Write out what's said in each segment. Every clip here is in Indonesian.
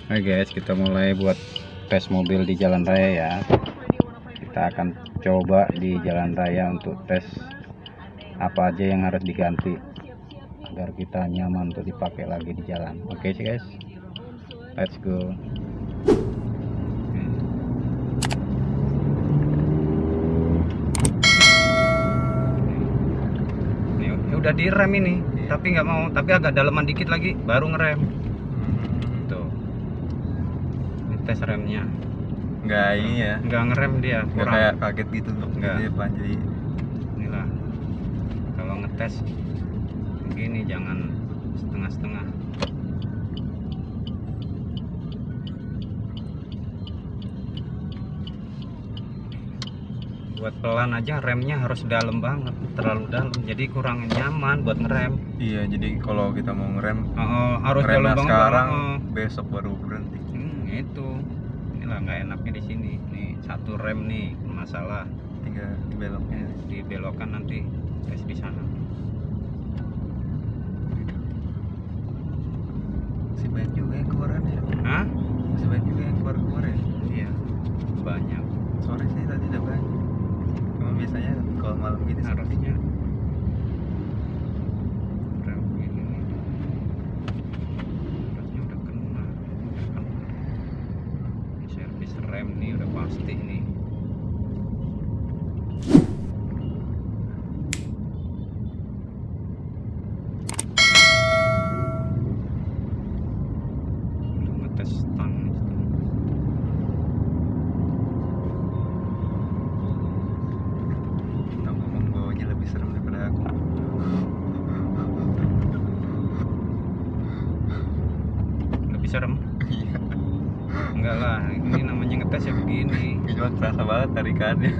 Oke guys, kita mulai buat tes mobil di jalan raya ya. Kita akan coba di jalan raya untuk tes apa aja yang harus diganti agar kita nyaman untuk dipakai lagi di jalan. Oke sih guys, let's go. Ini udah direm ini, tapi nggak mau, tapi agak daleman dikit lagi baru ngerem. Tuh, ini tes remnya. Nggak ini ya, Nggak ngerem dia, nggak kurang. kayak kaget gitu loh. Nggak. Jadi apa, jadi Inilah, kalau ngetes begini jangan setengah-setengah. Buat pelan aja remnya harus dalam banget, terlalu dalam, jadi kurang nyaman buat ngerem. iya, jadi kalau kita mau ngerem Harus dalam remnya banget. sekarang, besok baru berhenti. Itu inilah nggak enaknya di sini. Nih satu rem nih masalah, Tinggal dibeloknya. dibelokkan nanti tes di sana. Masih banyak juga yang keluaran ya. Hah? Masih banyak juga yang keluar ya. Iya, banyak. Sore sih tadi udah banyak. Cuma biasanya kalau malam gini sepi. Harusnya rem ini harusnya udah kena. Ini servis rem nih udah pasti nih. Udah ngetes stang nih, stang. Ngomong bawanya lebih serem daripada aku. Lebih serem? Iya. Enggak lah, ini namanya ngetes ya begini. Cuma kerasa banget tarikannya.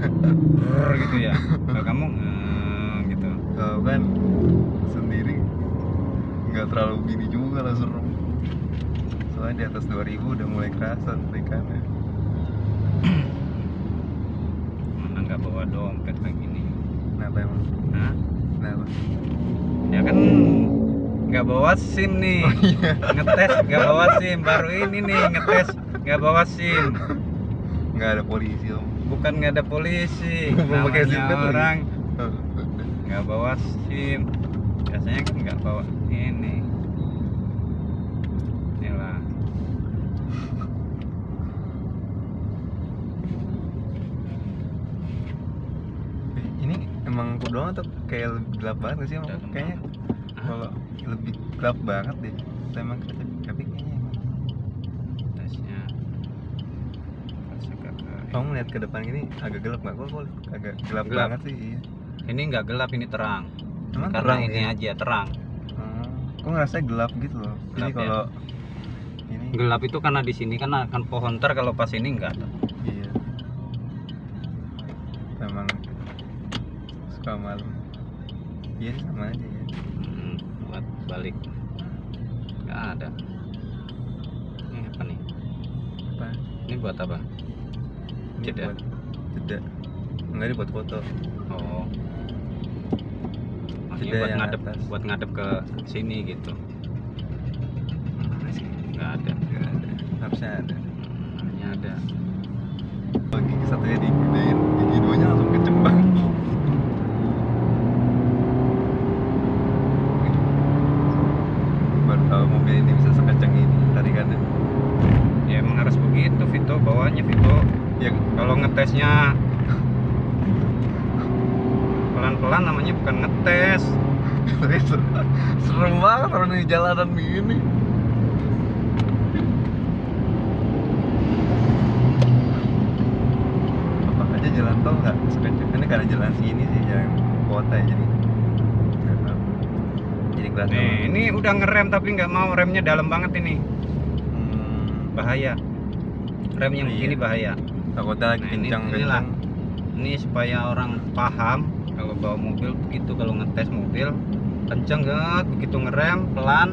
Brrr gitu ya. Kalau kamu gitu. Kalau kan sendiri nggak terlalu gini juga lah serem. Soalnya di atas 2000 udah mulai kerasa tarikannya. Mana nggak bawa dompet kayak gini? Kenapa emang? Hah? Kenapa? Ya kan nggak bawa SIM nih. Ngetes nggak bawa SIM, baru ini nih ngetes nggak bawa SIM. Nggak ada polisi om. Bukan nggak ada polisi, Mau pakai SIM namanya kan lagi? orang nggak bawa SIM. Biasanya kan nggak bawa ini. Inilah. Ini emang aku doang atau kayak lebih gelap banget nggak sih emang? Dalam Kayaknya banget. kalau lebih gelap banget deh. Emang tapi kayaknya emang. Tesnya pas agak Kamu ngeliat ke depan gini agak gelap nggak? Kok agak gelap Gelap. banget sih? Iya. ini nggak gelap, ini terang. Emang Karena terang ini ya? aja terang. Kok ngerasa gelap gitu loh. Jadi Gelap ya? kalau ini Gelap itu karena di sini kan akan pohon, ntar kalau pas ini enggak ada. iya. Emang suka malam. Iya sama aja ya. Buat balik nggak ada. Ini apa nih? Apa? Ini buat apa? Ini Jeda. buat jeda. Enggak, ini buat foto. Oh, ini Jeda buat yang ngadep, atas. buat ngadep ke sini gitu. Mana sih? Nggak ada. Nggak ada. Harusnya ada. Hanya ada. Gigi satunya digedein, gigi duanya langsung kecembang. Baru tahu mobil ini bisa sekencang ini tarikannya. Ya emang harus begitu, Vito, bawahnya Vito. Ya, Kalau ngetesnya pelan-pelan namanya bukan ngetes. tapi serem banget orang di jalanan begini. Apa aja jalan tol nggak sekencang? Ini karena jalan sini sih, jalan kota ya, jadi kerasa. Nih, ini udah ngerem tapi nggak mau, remnya dalam banget ini. Bahaya. Rem yang Iya. begini bahaya. Takutnya lagi Nah, ini- kencang-kencang. Ini supaya orang paham kalau bawa mobil begitu, kalau ngetes mobil kenceng banget, begitu ngerem pelan.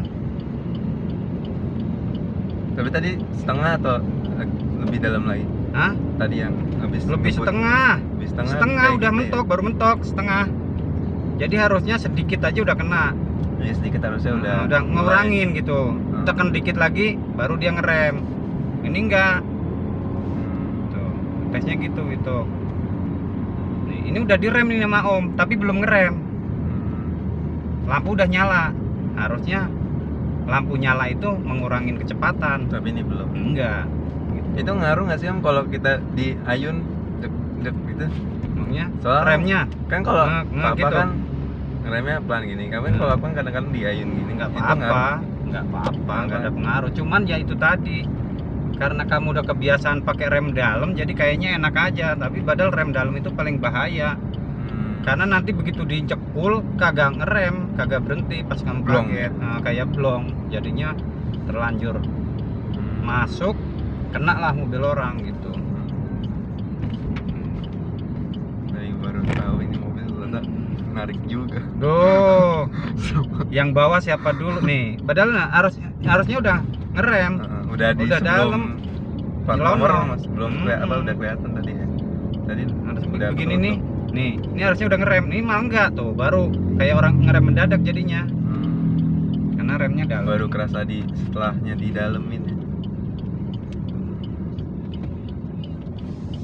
Tapi tadi setengah atau lebih dalam lagi? Hah? Tadi yang habis Lebih ngebut. setengah. Lebih setengah. Setengah kayak udah gitu mentok, baru mentok setengah. Jadi harusnya sedikit aja udah kena. Ya sedikit harusnya udah Udah ngurangin gitu. Hmm. Tekan dikit lagi baru dia ngerem. ini enggak. Tuh, tesnya gitu itu. Nih, ini udah direm nih sama Om, tapi belum ngerem. Lampu udah nyala. Harusnya lampu nyala itu mengurangin kecepatan. Tapi ini belum. Enggak. Gitu. Itu ngaruh nggak sih Om kalau kita di ayun dek gitu? Emangnya Soalnya remnya kan kalau nggak papa gitu. kan ngeremnya pelan gini. Kan kalau aku kan kadang-kadang di ayun gini. Nggak Itu apa-apa, ngaruh. nggak apa-apa, nggak ada Apa? pengaruh. Cuman ya itu tadi, karena kamu udah kebiasaan pakai rem dalam, jadi kayaknya enak aja. Tapi padahal rem dalam itu paling bahaya. Karena nanti begitu diinjek full, kagak ngerem, kagak berhenti pas kamu Blong, kaget. Nah, kayak blong, jadinya terlanjur masuk, kena lah mobil orang gitu. Dari baru tahu ini mobil ternyata menarik juga. Duh, yang bawah siapa dulu nih? Padahal harusnya udah ngerem. Udah di Udah sebelum dalam. plat Nyelonong. nomor mas belum udah kelihatan tadi ya. Tadi Harus udah begini ketutup. nih. Nih, ini harusnya udah ngerem. Ini malah enggak tuh, baru kayak orang ngerem mendadak jadinya. Karena remnya dalam. Baru kerasa di setelahnya di dalemin ya.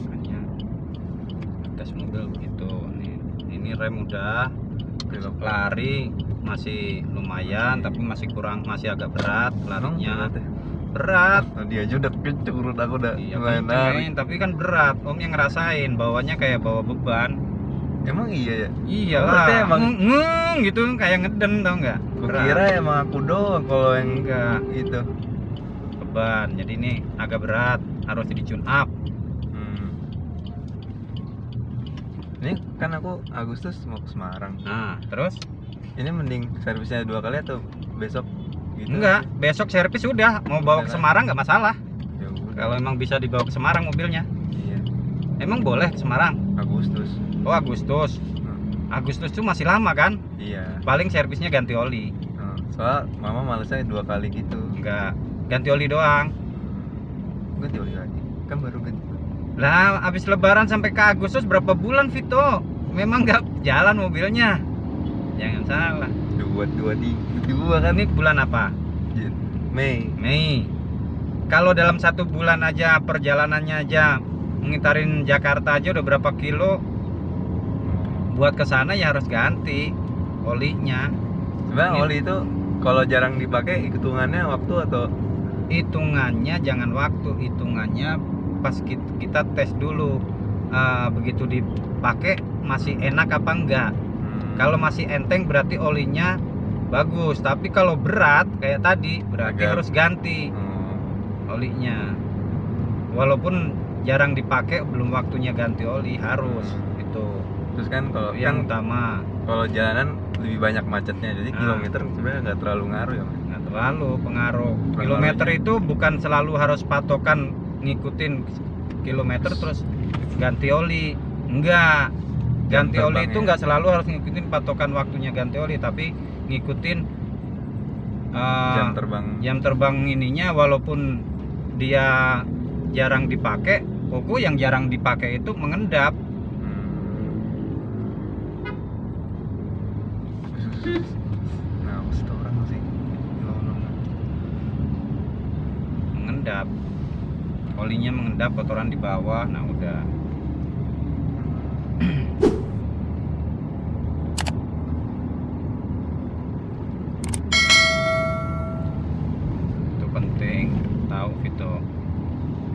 Makanya tes mobil begitu. Ini rem udah, Belok lari masih lumayan, tapi masih agak berat larinya. Berat. Tadi aja udah kenceng urut aku udah Iya, lumayan kenceng, narik. tapi kan berat. Om yang ngerasain, bawanya kayak bawa beban. Emang iya ya? Iyalah, Berarti emang ngeng gitu kayak ngeden, tau nggak? gua Berat. kira emang aku doang kalau yang Enggak. itu. Beban. Jadi ini agak berat, harus di tune up. Ini kan aku Agustus mau ke Semarang. Nah, terus? Ini mending servisnya 2 kali atau besok gitu? Enggak, besok servis sudah. Mau bawa ke Semarang nggak masalah. Ya udah. Kalau emang bisa dibawa ke Semarang mobilnya. Iya. Emang boleh ke Semarang? Agustus. Oh, Agustus. Agustus tuh masih lama kan? Iya. Paling servisnya ganti oli. Soal mama malesnya 2 kali gitu. Enggak, ganti oli doang. Ganti oli lagi. Kan baru ganti. Lah, habis lebaran sampai ke Agustus berapa bulan, Vito? Memang nggak jalan mobilnya. Jangan salah. Dua kan Ini bulan apa? Mei. Mei. Kalau dalam 1 bulan aja perjalanannya aja ngitarin Jakarta aja udah berapa kilo, buat ke sana ya harus ganti olinya. Sebenarnya Ini- oli itu kalau jarang dipakai hitungannya waktu atau Hitungannya jangan waktu, hitungannya pas kita tes dulu. Begitu dipakai masih enak apa enggak. Kalau masih enteng berarti olinya bagus, tapi kalau berat kayak tadi berarti Agak- harus ganti olinya. Walaupun jarang dipakai, belum waktunya ganti oli, harus itu terus kan kalau yang kan utama. kalau jalanan lebih banyak macetnya jadi kilometer sebenarnya nggak terlalu ngaruh ya Mas? Nggak terlalu pengaruh. Pengaruhnya. Kilometer itu bukan selalu harus patokan ngikutin kilometer terus ganti oli. Enggak. Ganti Jam oli itu terbangnya. nggak selalu harus ngikutin patokan waktunya ganti oli, tapi ngikutin Jam terbang ininya. Walaupun dia jarang dipakai, pokok yang jarang dipakai itu mengendap. Nah, orang sih Mengendap, olinya mengendap, kotoran di bawah. Nah udah. Itu penting tahu Vito.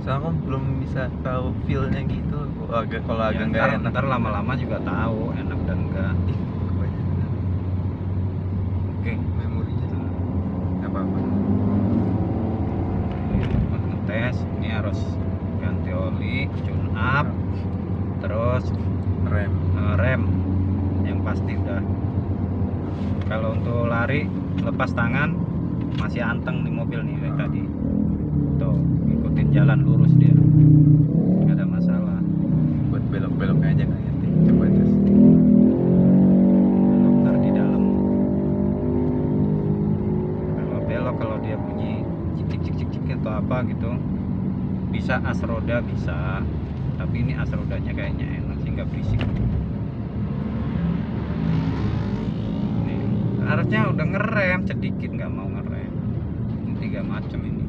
soalnya aku belum bisa tahu feelnya gitu kalau agak Ya, nggak enak ntar lama-lama juga tahu enak dan enggak. Ih, kebanyakan Oke, memorinya nggak apa-apa. buat ngetes ini harus ganti oli, tune up, terus Rem rem yang pasti udah. Kalau untuk lari lepas tangan masih anteng di mobil nih kayak tadi. Tuh, ngikutin jalan lurus dia. Nggak ada masalah. buat belok-beloknya aja nggak ngerti, coba tes. Ntar di dalam. Kalau belok, kalau dia bunyi cik atau apa gitu, bisa as roda bisa. Tapi ini as rodanya kayaknya enak sih, nggak berisik. Nih, harusnya udah ngerem sedikit, nggak mau ngerem. Ini 3 macam ini.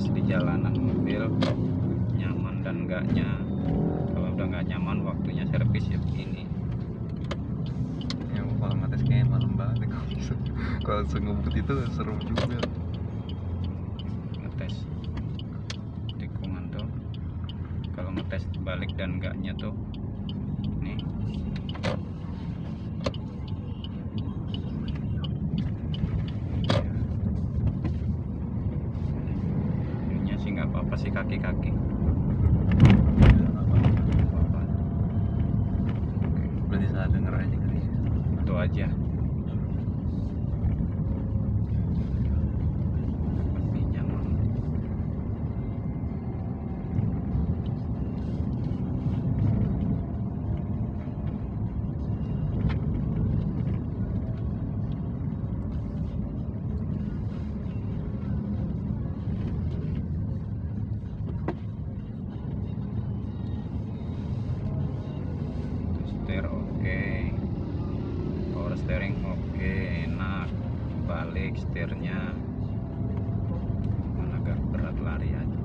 tes di jalanan mobil nyaman dan enggaknya. Kalau udah nggak nyaman waktunya servis ya begini. Ya kalau ngetes kayaknya malam banget ya, kalau ngebut itu seru juga. Ngetes tikungan tuh, kalau ngetes balik dan enggaknya tuh nih. Ininya sih nggak apa-apa sih, kaki-kaki apa-apa. Berarti salah denger aja kali ya. Itu aja. Pasti nyaman. Setir oke, power steering oke, enak, balik setirnya, mana agak berat lari aja.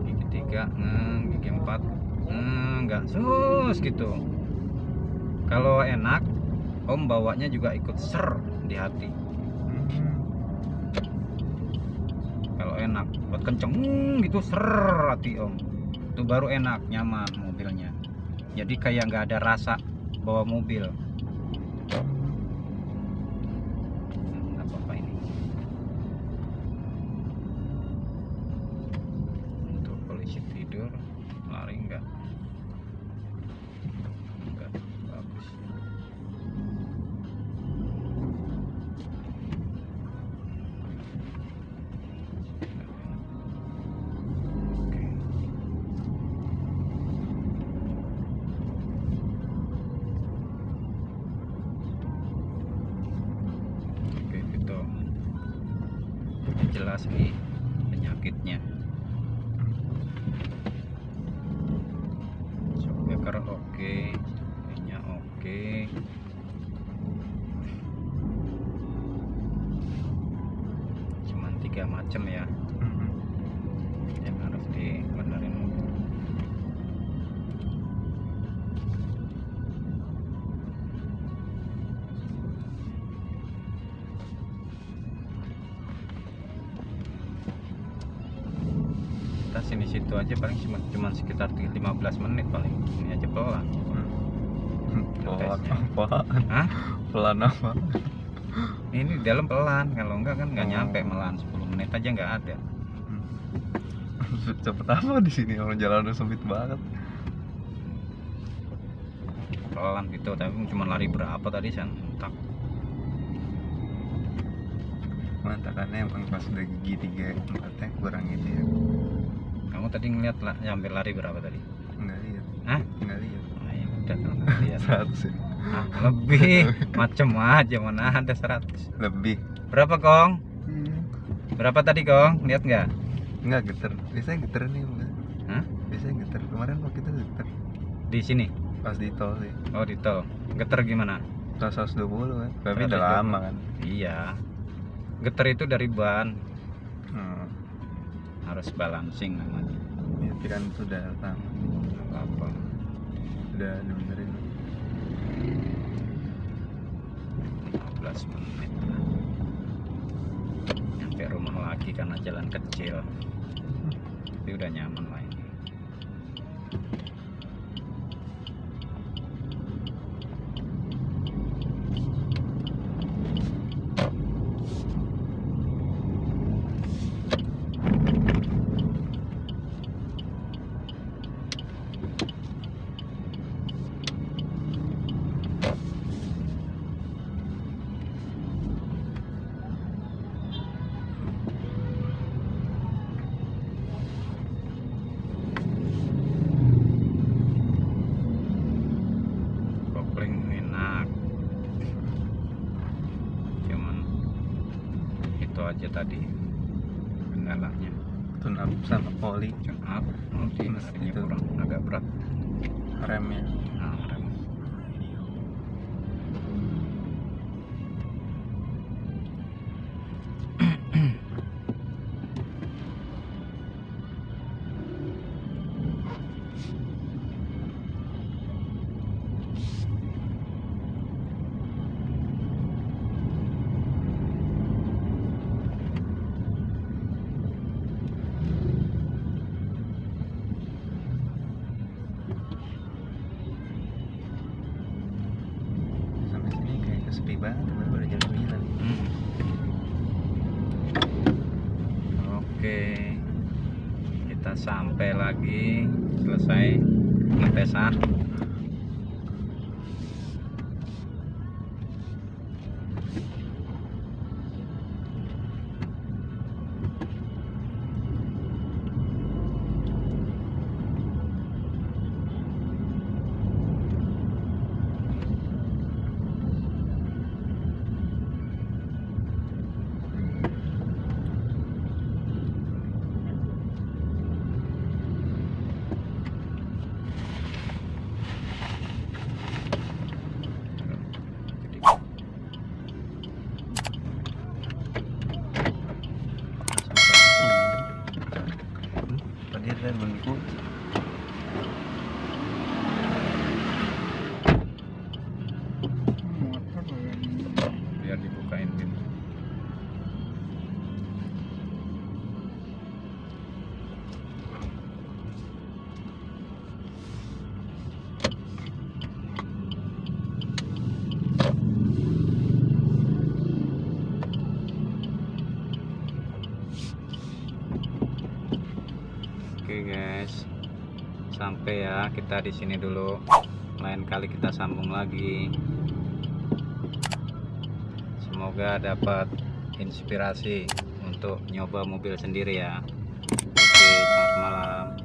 Gigi 3 gigi 4 nggak sus gitu. Kalau enak om bawanya juga ikut ser di hati. Kalau enak buat kenceng gitu ser hati om, itu baru enak, nyaman mobilnya. Jadi kayak nggak ada rasa bawa mobil. Nggak apa-apa ini. Untuk polisi tidur lari nggak bagus. Oke. Oke, itu jelas nih penyakitnya. Shockbreaker oke, ininya oke. Cuman 3 macam ya yang harus dibenerin. Kita sini situ aja paling cuma sekitar 15 menit paling. Ini aja pelan. Pelan Tesnya. apa? Hah? Pelan apa? Ini di dalam pelan, kalau enggak kan nggak Oh. nyampe, malahan 10 menit aja nggak ada. Cepet apa di sini, orang jalan udah sempit banget. Pelan gitu, tapi cuma lari berapa tadi san? Tak. Mantakannya emang pas udah gigi 3, 4 kurang gitu ya. Kamu tadi ngeliat lah, sampai lari berapa tadi? Enggak lihat. Hah? Enggak lihat. Nah, ya udah kalau nggak lihat. 100 ya. Ah, lebih, macem aja mana ada 100. Lebih. Berapa Kong? Berapa tadi Kong? Lihat nggak? Enggak geter. Biasanya geter nih, bukan? Hah? Biasanya geter. Kemarin waktu itu geter. Di sini? Pas di tol sih. Oh di tol. Geter gimana? 120 kan. Tapi udah 120. lama kan. Iya. Geter itu dari ban, Hmm. harus balancing namanya. Ya, tapi kan itu udah lama. Nggak apa-apa. Udah dibenerin. 15 menit. Nyampe rumah lagi karena jalan kecil. Tapi udah nyaman lah ini. aja tadi kendalanya. Tune up sama oli, Tune up, nanti mesinnya itu. kurang agak berat. remnya. Nah, rem. sepi banget, baru jam 9. Oke, kita sampai lagi, selesai ngetesan. Tadi ada bengku. Biar dibukain pintu. Oke guys, sampai ya kita di sini dulu. Lain kali kita sambung lagi. Semoga dapat inspirasi untuk nyoba mobil sendiri ya. Oke, selamat malam.